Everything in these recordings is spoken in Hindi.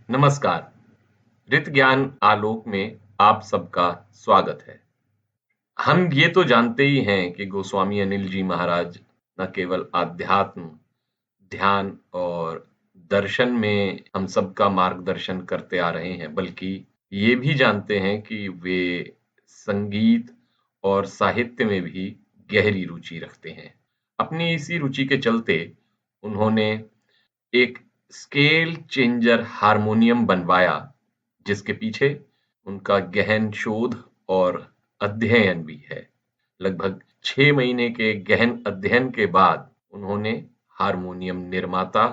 नमस्कार। रित ज्ञान आलोक में आप सबका स्वागत है। हम ये तो जानते ही हैं कि गोस्वामी अनिल जी महाराज न केवल आध्यात्म, ध्यान और दर्शन में हम सबका मार्गदर्शन करते आ रहे हैं, बल्कि ये भी जानते हैं कि वे संगीत और साहित्य में भी गहरी रुचि रखते हैं। अपनी इसी रुचि के चलते उन्होंने एक स्केल चेंजर हारमोनियम बनवाया, जिसके पीछे उनका गहन शोध और अध्ययन भी है। लगभग 6 महीने के गहन अध्ययन के बाद उन्होंने हारमोनियम निर्माता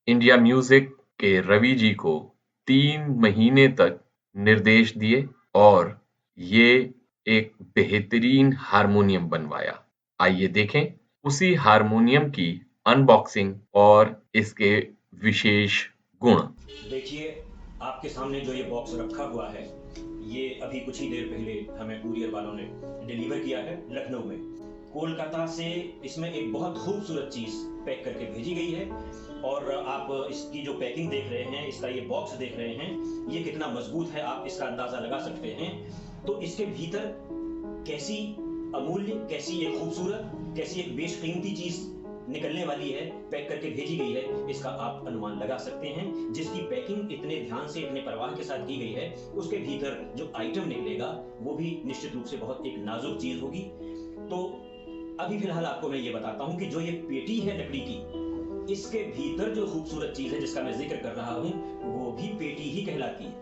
इंडिया म्यूजिक के रवि जी को 3 महीने तक निर्देश दिए और ये एक बेहतरीन हारमोनियम बनवाया। आइए देखें उसी हारमोनियम की अनबॉक्सिंग और इसके विशेष गुण। देखिए, आपके सामने जो ये बॉक्स रखा हुआ है, ये अभी कुछ ही देर पहले हमें कुरियर वालों ने डिलीवर किया है लखनऊ में। कोलकाता से इसमें एक बहुत खूबसूरत चीज़ पैक करके भेजी गई है और आप इसकी जो पैकिंग देख रहे हैं, इसका ये बॉक्स देख रहे हैं, ये कितना मजबूत है आप इसका अंदाज़ा लगा सकते हैं। तो इसके भीतर कैसी अमूल्य, कैसी एक खूबसूरत, कैसी एक बेशकीमती चीज़ निकलने वाली है, पैक करके भेजी गई है, इसका आप अनुमान लगा सकते हैं। जिसकी पैकिंग इतने ध्यान से, इतने परवाह के साथ की गई है, उसके भीतर जो आइटम निकलेगा वो भी निश्चित रूप से बहुत एक नाजुक चीज होगी। तो अभी फिलहाल आपको मैं ये बताता हूं कि जो ये पेटी है लकड़ी की, इसके भीतर जो खूबसूरत चीज है जिसका मैं जिक्र कर रहा हूं, वो भी पेटी ही कहलाती है।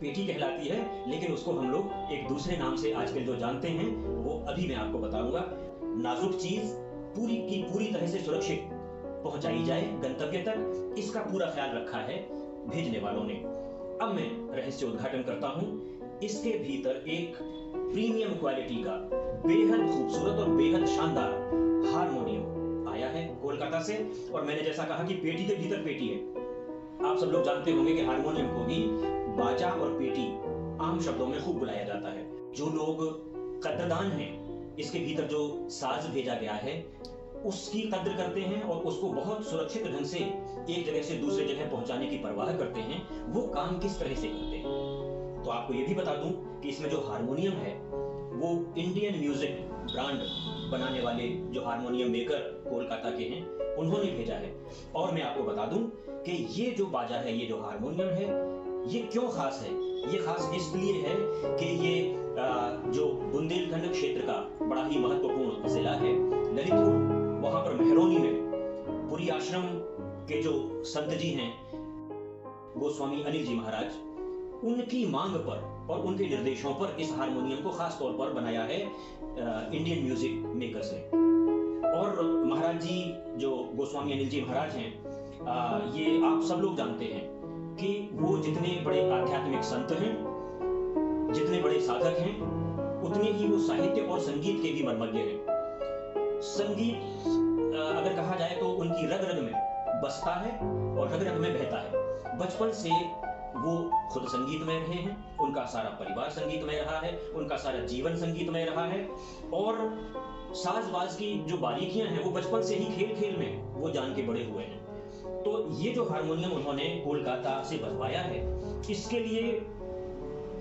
पेटी कहलाती है, लेकिन उसको हम लोग एक दूसरे नाम से आजकल जो जानते हैं वो अभी मैं आपको बताऊंगा। नाजुक चीज पूरी की पूरी तरह से सुरक्षित पहुंचाई जाए गंतव्य तक, इसका पूरा ख्याल रखा है भेजने वालों ने। अब मैं रहस्य उद्घाटन करता हूं। इसके भीतर एक प्रीमियम क्वालिटी का बेहद खूबसूरत और बेहद शानदार हारमोनियम आया है कोलकाता से। और मैंने जैसा कहा कि पेटी के भीतर पेटी है। आप सब लोग जानते होंगे कि हारमोनियम को भी बाजा और पेटी आम शब्दों में खूब बुलाया जाता है। जो लोग कद्रदान हैं, इसके भीतर जो साज भेजा गया है उसकी कद्र करते हैं और उसको बहुत सुरक्षित ढंग से एक जगह से दूसरे जगह पहुंचाने की परवाह करते हैं, वो काम किस तरह से करते हैं। तो आपको ये भी बता दूं कि इसमें जो हारमोनियम है वो इंडियन म्यूजिक ब्रांड बनाने वाले जो हारमोनियम मेकर कोलकाता के हैं उन्होंने भेजा है। और मैं आपको बता दूं कि ये जो बाजा है, ये जो हारमोनियम है, ये क्यों खास है। ये खास इसलिए है कि ये जो बुंदेलखंड क्षेत्र का बड़ा ही महत्वपूर्ण जिला है ललितपुर, वहां पर मेहरौनी में पुरी आश्रम के जो संत जी हैं गोस्वामी अनिल जी महाराज, उनकी मांग पर और उनके निर्देशों पर इस हारमोनियम को खास तौर पर बनाया है इंडियन म्यूजिक मेकर्स ने। और महाराज जी जो गोस्वामी अनिल जी महाराज हैं, ये आप सब लोग जानते हैं कि वो जितने बड़े आध्यात्मिक संत हैं, जितने बड़े साधक हैं, उतने ही वो साहित्य और संगीत के भी मर्मज्ञ हैं। संगीत अगर कहा जाए तो उनकी रग रग में बसता है और रग रग में बहता है। बचपन से वो खुद संगीतमय रहे हैं, उनका सारा परिवार संगीतमय रहा है, उनका सारा जीवन संगीतमय रहा है। और साज-बाज की जो बारीकियां हैं वो बचपन से ही खेल खेल में वो जान के बड़े हुए हैं। तो ये जो हारमोनियम उन्होंने कोलकाता से बनवाया है, इसके लिए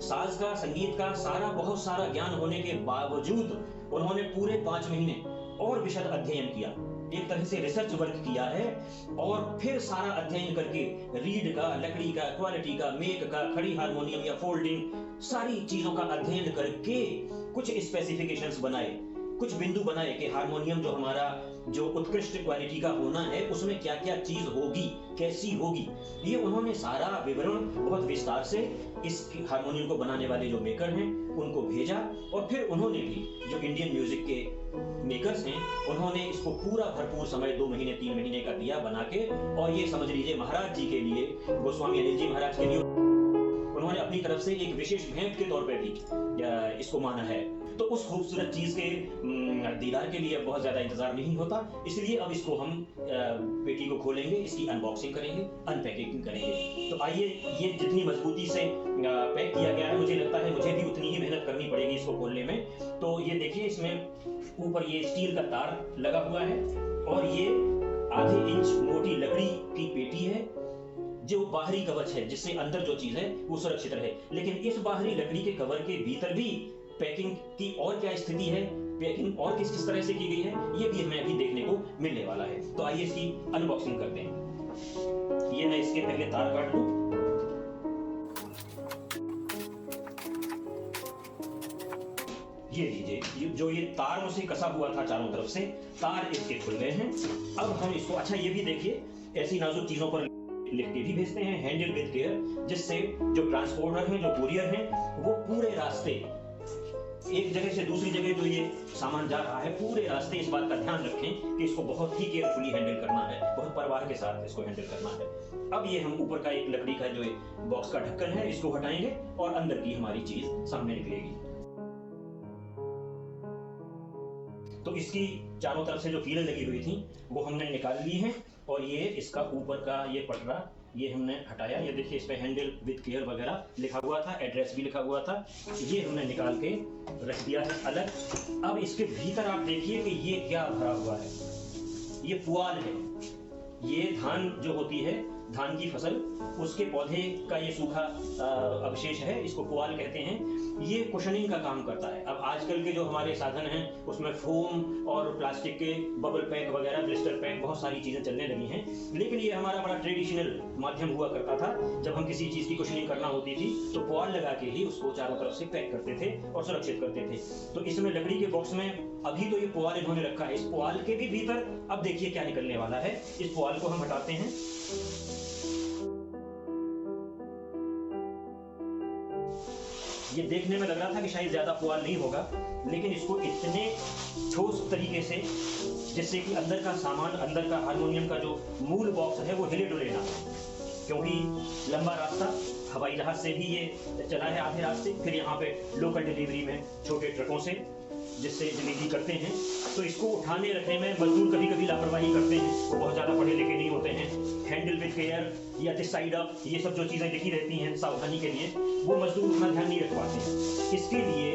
साज का, संगीत का बहुत सारा ज्ञान होने के बावजूद उन्होंने पूरे 5 महीने और विशद अध्ययन किया, एक तरह से रिसर्च वर्क किया है। और फिर सारा अध्ययन करके रीड का, लकड़ी का, क्वालिटी का, मेक का, खड़ी हारमोनियम या फोल्डिंग, सारी चीजों का अध्ययन करके कुछ स्पेसिफिकेशंस बनाए, कुछ बिंदु बनाए कि हारमोनियम जो हमारा जो उत्कृष्ट क्वालिटी का होना है उसमें क्या क्या चीज होगी, कैसी होगी। ये उन्होंने सारा विवरण बहुत विस्तार से इस हारमोनियम को बनाने वाले जो मेकर हैं उनको भेजा। और फिर उन्होंने भी जो इंडियन म्यूजिक के मेकर्स हैं उन्होंने इसको पूरा भरपूर समय 2 महीने 3 महीने का दिया बना के। और ये समझ लीजिए महाराज जी के लिए, गोस्वामी अनिल जी महाराज के लिए उन्होंने अपनी तरफ से एक विशेष भेंट के तौर पे भी इसको माना है। तो उस खूबसूरत चीज के दीदार के लिए बहुत ज्यादा इंतजार नहीं होता, इसलिए अब इसको हम पेटी को खोलेंगे, इसकी अनबॉक्सिंग करेंगे, अनपैकिंग करेंगे। तो आइए, ये जितनी मजबूती से पैक किया गया है, मुझे लगता है मुझे भी उतनी ही मेहनत करनी पड़ेगी इसको खोलने में। तो ये देखिए, इसमें ऊपर ये स्टील का तार लगा हुआ है और ये आधे इंच मोटी लकड़ी की पेटी है। जो बाहरी कवच है, जिससे अंदर जो चीज है वो सुरक्षित रहे। लेकिन इस बाहरी लकड़ी के कवर के भीतर भी पैकिंग की और क्या स्थिति है, पैकिंग और किस किस तरह से की गई है, ये भी हमें अभी देखने को मिलने वाला है। तो आइए इसकी अनबॉक्सिंग करते हैं। ये मैं इसके पहले तार काट लूं। ये लीजिए, जो ये तारों से कसा हुआ था चारों तरफ से, तार इसके खुल गए हैं। अब हम इसको, अच्छा ये भी देखिए, ऐसी नाजुक चीजों पर लिख के भी भेजते हैं, हैंडल विद केयर, जिससे जो ट्रांसपोर्टर हैं, जो कुरियर हैं, वो पूरे रास्ते एक जगह से दूसरी जगह जो ये सामान जा रहा है, पूरे रास्ते इस बात का ध्यान रखें कि इसको बहुत ही केयरफुली हैंडल करना है, बहुत परवाह के साथ इसको हैंडल करना है। अब ये हम ऊपर का एक लकड़ी का जो बॉक्स का ढक्कन है, इसको हटाएंगे और अंदर की हमारी चीज सामने निकलेगी। तो इसकी चारों तरफ से जो कीलें लगी हुई थी वो हमने निकाल ली हैं, और ये इसका ऊपर का ये पटरा ये हमने हटाया। ये देखिए, इस पे हैंडल विद केयर वगैरह लिखा हुआ था, एड्रेस भी लिखा हुआ था, ये हमने निकाल के रख दिया है अलग। अब इसके भीतर आप देखिए कि ये क्या भरा हुआ है। ये पुआल है। ये धान जो होती है, धान की फसल, उसके पौधे का ये सूखा अवशेष है, इसको पुआल कहते हैं। ये कुशनिंग का काम करता है। अब आजकल के जो हमारे साधन हैं उसमें फोम और प्लास्टिक के बबल पैक वगैरह, ब्लिस्टर पैक, बहुत सारी चीजें चलने लगी हैं, लेकिन ये हमारा बड़ा ट्रेडिशनल माध्यम हुआ करता था। जब हम किसी चीज की कुशनिंग करना होती थी तो पुआल लगा के ही उसको चारों तरफ से पैक करते थे और सुरक्षित करते थे। तो इसमें लकड़ी के बॉक्स में अभी तो ये पुआल इन्होंने रखा है। इस पुआल के भी भीतर अब देखिए क्या निकलने वाला है। इस पुआल को हम हटाते हैं। ये देखने में लग रहा था कि शायद ज्यादा पुआल नहीं होगा, लेकिन इसको इतने ठोस तरीके से, जिससे कि अंदर का सामान, अंदर का हारमोनियम का जो मूल बॉक्स है वो हिले डुले ना, क्योंकि लंबा रास्ता हवाई जहाज से भी ये चला है आधे रास्ते, फिर यहाँ पे लोकल डिलीवरी में छोटे ट्रकों से जिससे डिलीवरी करते हैं। तो इसको उठाने रखने में मजदूर कभी कभी लापरवाही करते हैं, वो बहुत ज़्यादा पढ़े लिखे नहीं होते हैं। हैंडल विद केयर या दिस साइड अप, ये सब जो चीज़ें लिखी रहती हैं सावधानी के लिए, वो मजदूर उतना ध्यान नहीं रख पाते। इसके लिए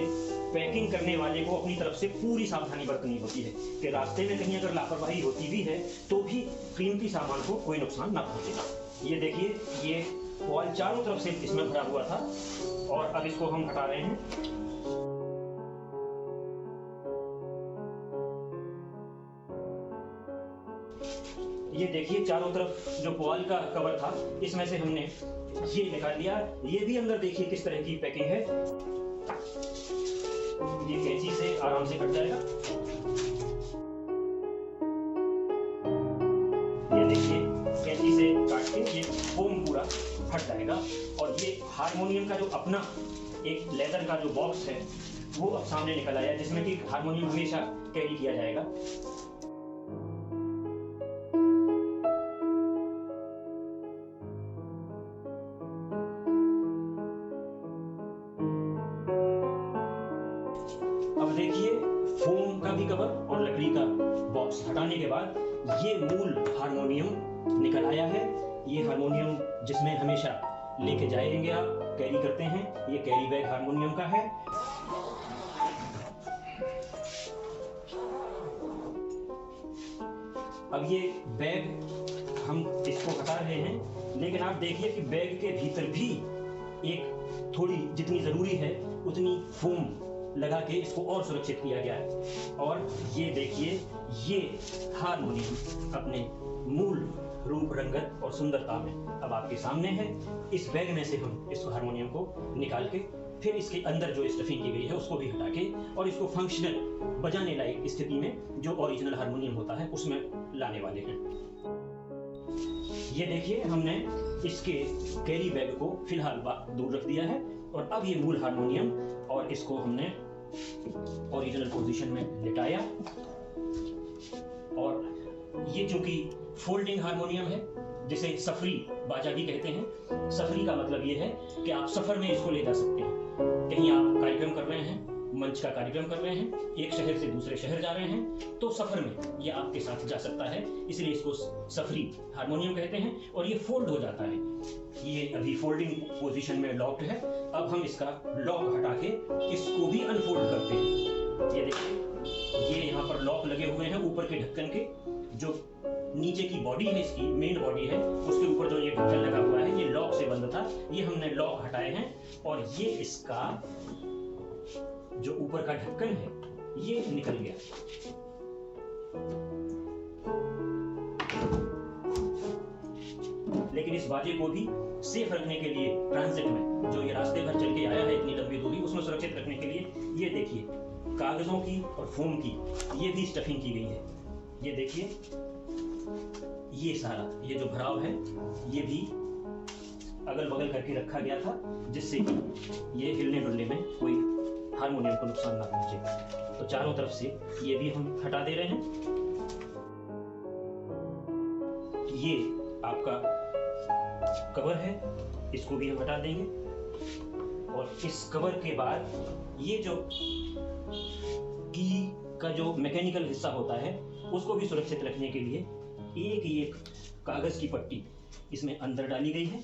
पैकिंग करने वाले को अपनी तरफ से पूरी सावधानी बरतनी होती है कि रास्ते में कहीं अगर लापरवाही होती भी है तो भी कीमती सामान को कोई नुकसान ना पहुंचे। ये देखिए, ये पुआल चारों तरफ से इसमें भरा हुआ था, और अब इसको हम हटा रहे हैं। ये देखिए, चारों तरफ जो पुआल का कवर था, इसमें से हमने ये निकाल लिया। ये भी अंदर देखिए किस तरह की पैकिंग है। ये कैंची से आराम से कट जाएगा। ये देखिए, कैंची से काट के ये फोम पूरा हट जाएगा, और ये हारमोनियम का जो अपना एक लेदर का जो बॉक्स है वो अब सामने निकल आया, जिसमें कि हारमोनियम हमेशा कैरी किया जाएगा। अब देखिए, फोम का भी कवर और लकड़ी का बॉक्स हटाने के बाद ये मूल हारमोनियम निकल आया है। ये हारमोनियम जिसमें हमेशा लेके जाएंगे, आप कैरी करते हैं, ये कैरी बैग हारमोनियम का है। अब ये बैग हम इसको हटा रहे हैं, लेकिन आप देखिए कि बैग के भीतर भी एक थोड़ी जितनी जरूरी है उतनी फोम लगा के इसको और सुरक्षित किया गया है। और ये देखिए, ये हारमोनियम अपने मूल रूप, रंगत और सुंदरता में अब आपके सामने है। इस बैग में से हम इस हारमोनियम को निकाल के फिर इसके अंदर जो स्टफिंग की गई है उसको भी हटा के और इसको फंक्शनल, बजाने लायक स्थिति में जो ओरिजिनल हारमोनियम होता है उसमें लाने वाले हैं। ये देखिए, हमने इसके कैरी बैग को फिलहाल दूर रख दिया है, और अब ये मूल हारमोनियम, और इसको हमने ओरिजिनल पोजीशन में लिटाया। और ये जो कि फोल्डिंग हारमोनियम है, जिसे सफरी बाजा भी कहते हैं। सफरी का मतलब ये है कि आप सफर में इसको ले जा सकते हैं। कहीं आप कार्यक्रम कर रहे हैं, मंच का कार्यक्रम कर रहे हैं, एक शहर से दूसरे शहर जा रहे हैं, तो सफर में ये आपके साथ जा सकता है, इसलिए इसको सफरी हारमोनियम कहते हैं। और ये फोल्ड हो जाता है। ये अभी फोल्डिंग पोजीशन में लॉक्ड है। अब हम इसका लॉक हटा के इसको भी अनफोल्ड करते हैं। ये देखिए, ये यहाँ पर लॉक लगे हुए हैं ऊपर के ढक्कन के, जो नीचे की बॉडी है, इसकी मेन बॉडी है, उसके ऊपर जो ये ढक्कन लगा हुआ है ये लॉक से बंद था, ये हमने लॉक हटाए हैं और ये इसका जो ऊपर का ढक्कन है ये निकल गया। लेकिन इस बाजे को भी सेफ रखने के लिए ट्रांजिट में जो ये रास्ते भर चल के आया है इतनी लंबी दूरी, उसमें सुरक्षित रखने के लिए ये देखिए कागजों की और फोम की ये भी स्टफिंग की गई है। ये देखिए ये सारा ये जो भराव है ये भी अगल बगल करके रखा गया था जिससे कि ये हिलने डुलने में कोई हारमोनियम को नुकसान ना पहुंचे। तो चारों तरफ से ये भी हम हटा दे रहे हैं। ये आपका कवर है, इसको भी हम हटा देंगे और इस कवर के बाद ये जो की का जो मैकेनिकल हिस्सा होता है उसको भी सुरक्षित रखने के लिए एक कागज की पट्टी इसमें अंदर डाली गई है।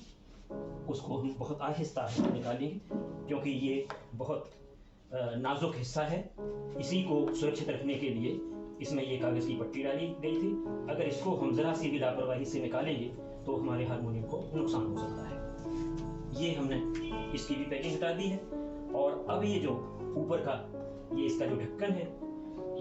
उसको हम बहुत आहिस्ता निकालेंगे क्योंकि ये बहुत नाजुक हिस्सा है, इसी को सुरक्षित रखने के लिए इसमें ये कागज की पट्टी डाली गई थी। अगर इसको हम जरा सी भी लापरवाही से निकालेंगे तो हमारे हारमोनियम को नुकसान हो सकता है। ये हमने इसकी भी पैकिंग हटा दी है और अब ये जो ऊपर का ये इसका जो ढक्कन है,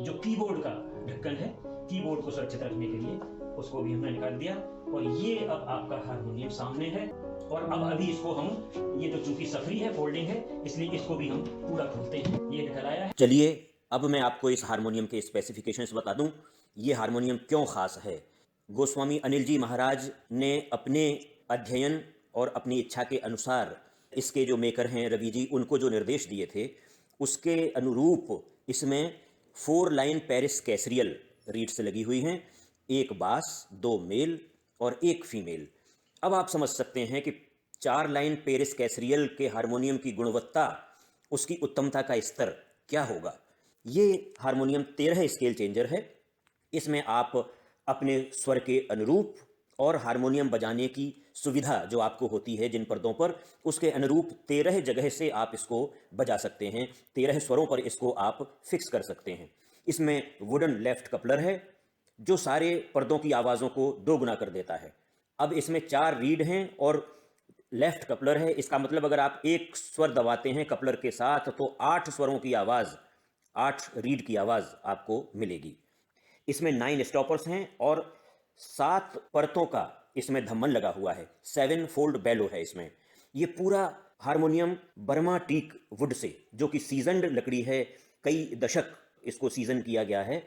जो कीबोर्ड का ढक्कन है, कीबोर्ड को सुरक्षित रखने के लिए उसको भी हमने निकाल दिया और ये अब आपका हारमोनियम सामने है। और अब अभी इसको हम ये जो चूंकि सफरी है, फोल्डिंग है, इसलिए इसको भी हम पूरा खोलते हैं। ये निकल आया है। चलिए अब मैं आपको इस हारमोनियम के स्पेसिफिकेशंस बता दूं, ये हारमोनियम क्यों खास है। गोस्वामी अनिल जी महाराज ने अपने अध्ययन और अपनी इच्छा के अनुसार इसके जो मेकर हैं रवि जी, उनको जो निर्देश दिए थे उसके अनुरूप इसमें 4 लाइन पेरिस कैसरियल रीड्स लगी हुई हैं, एक बास, 2 मेल और 1 फीमेल। अब आप समझ सकते हैं कि 4 लाइन पेरिस कैसरियल के हारमोनियम की गुणवत्ता, उसकी उत्तमता का स्तर क्या होगा। ये हारमोनियम 13 स्केल चेंजर है। इसमें आप अपने स्वर के अनुरूप और हारमोनियम बजाने की सुविधा जो आपको होती है जिन पर्दों पर, उसके अनुरूप 13 जगह से आप इसको बजा सकते हैं, 13 स्वरों पर इसको आप फिक्स कर सकते हैं। इसमें वुडन लेफ्ट कपलर है जो सारे पर्दों की आवाज़ों को 2 गुना कर देता है। अब इसमें 4 रीड हैं और लेफ्ट कपलर है, इसका मतलब अगर आप एक स्वर दबाते हैं कपलर के साथ तो 8 स्वरों की आवाज़, 8 रीड की आवाज़ आपको मिलेगी। इसमें 9 स्टॉपर्स हैं और 7 परतों का इसमें धम्मन लगा हुआ है, 7 फोल्ड बेलो है इसमें। ये पूरा harmonium Burma teak would say, जो कि सीजनड लकड़ी है, कई दशक इसको सीजन किया गया है।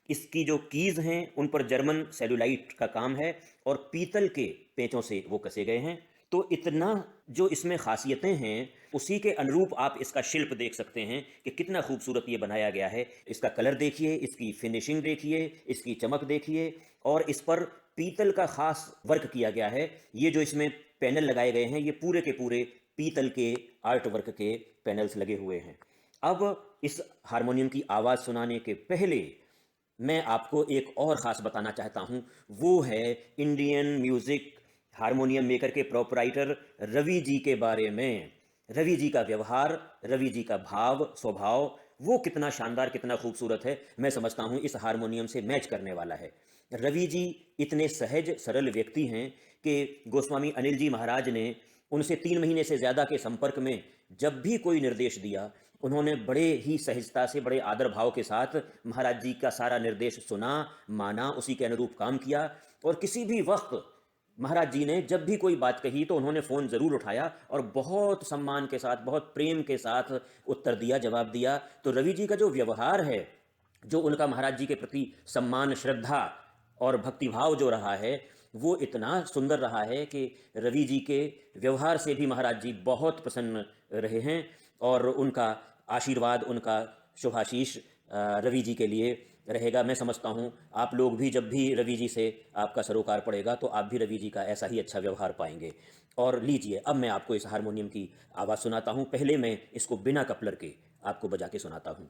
इसकी जो कीज़ हैं उन पर जर्मन सेलुलाइट का काम है और पीतल के पेंचों से वो कसे गए हैं। तो इतना जो इसमें खासियतें हैं उसी के अनुरूप आप इसका शिल्प देख सकते हैं कि कितना खूबसूरत ये बनाया गया है। इसका कलर देखिए, इसकी फिनिशिंग देखिए, इसकी चमक देखिए और इस पर पीतल का खास वर्क किया गया है। ये जो इसमें पैनल लगाए गए हैं ये पूरे के पूरे पीतल के आर्ट वर्क के पैनल्स लगे हुए हैं। अब इस हारमोनियम की आवाज़ सुनाने के पहले मैं आपको एक और ख़ास बताना चाहता हूँ, वो है इंडियन म्यूज़िक हारमोनियम मेकर के प्रोपराइटर रवि जी के बारे में। रवि जी का व्यवहार, रवि जी का भाव, स्वभाव, वो कितना शानदार, कितना खूबसूरत है, मैं समझता हूँ इस हारमोनियम से मैच करने वाला है। रवि जी इतने सहज सरल व्यक्ति हैं कि गोस्वामी अनिल जी महाराज ने उनसे 3 महीने से ज़्यादा के संपर्क में जब भी कोई निर्देश दिया, उन्होंने बड़े ही सहजता से, बड़े आदर भाव के साथ महाराज जी का सारा निर्देश सुना, माना, उसी के अनुरूप काम किया। और किसी भी वक्त महाराज जी ने जब भी कोई बात कही तो उन्होंने फ़ोन ज़रूर उठाया और बहुत सम्मान के साथ, बहुत प्रेम के साथ उत्तर दिया, जवाब दिया। तो रवि जी का जो व्यवहार है, जो उनका महाराज जी के प्रति सम्मान, श्रद्धा और भक्तिभाव जो रहा है, वो इतना सुंदर रहा है कि रवि जी के व्यवहार से भी महाराज जी बहुत प्रसन्न रहे हैं और उनका आशीर्वाद, उनका शुभाशीष रवि जी के लिए रहेगा। मैं समझता हूँ आप लोग भी जब भी रवि जी से आपका सरोकार पड़ेगा तो आप भी रवि जी का ऐसा ही अच्छा व्यवहार पाएंगे। और लीजिए अब मैं आपको इस हारमोनियम की आवाज़ सुनाता हूँ। पहले मैं इसको बिना कपलर के आपको बजा के सुनाता हूँ।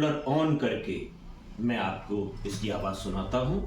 डॉपलर ऑन करके मैं आपको इसकी आवाज सुनाता हूं।